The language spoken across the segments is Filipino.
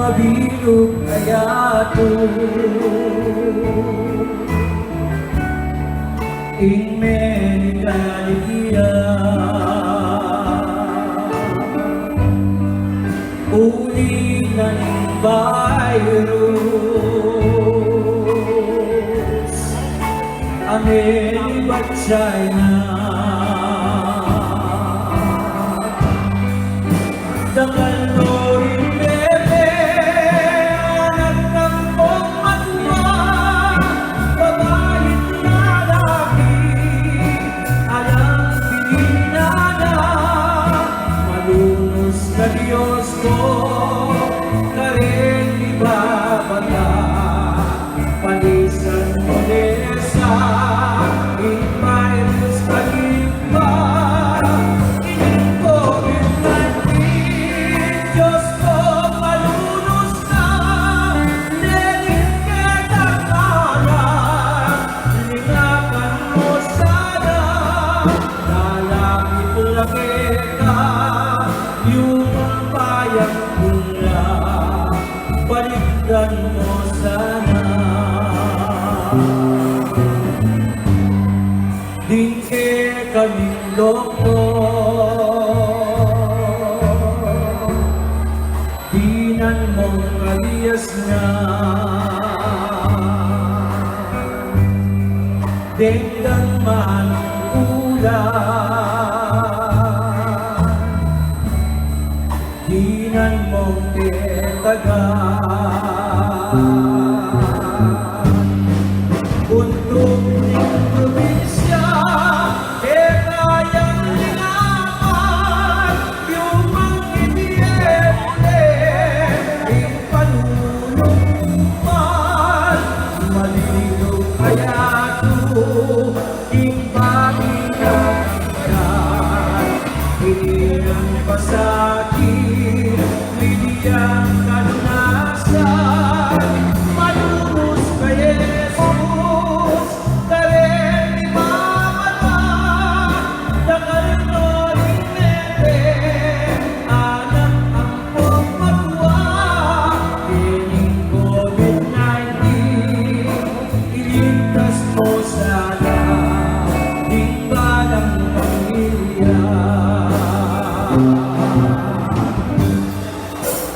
mabilog kaya to in Menicaligia uli na ng virus America, China dangal no rin bebe anak ng pagmatwa babalit na laki alang pininana malunos ka Diyos ko karen ibabata palisan modesa virus kalimba yung bayang pula balikdan mo sana dingke kaming doktor dinan mong kaliyas nga denggang manong ulan dinan mong tetagan untuk ng probinsya kayang linapan yung manginiyente yung panunumpan malilog kaya to yung paminagan hinirang pasakit Bigyan ka lunasan, malunos ka Jesus, karen imamata, dakal no rinete, anak ang pagmatwa, piling COVID-19, iligtas mo sana, di ba ng pamilya?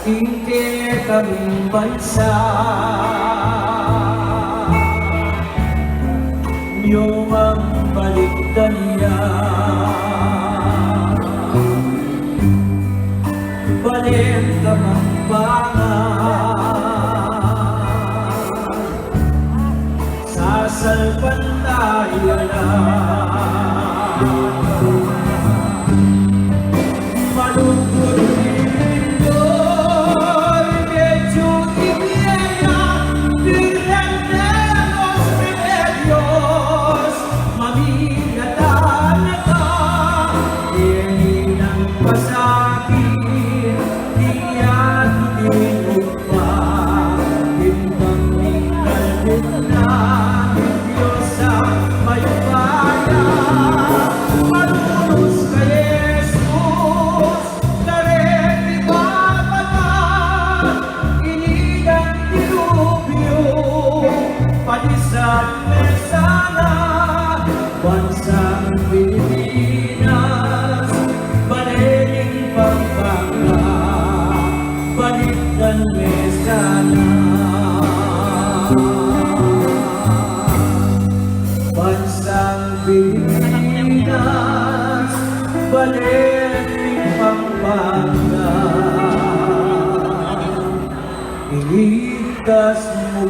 Ingke kaming bansa yung ang balikdan niya balik kamang pangan sasalpan tayo na malungkot pasakit, diyan dinupa, timbang ningalbog na, Diyos ang may bayan, malunos ka Jesus, karen ibabata, inigang dilubyo, palisan mesana, bansang Pilipinas, baliling Pampanga, balikdan mesana. Bansang Pilipinas, baliling Pampanga, iligtas mo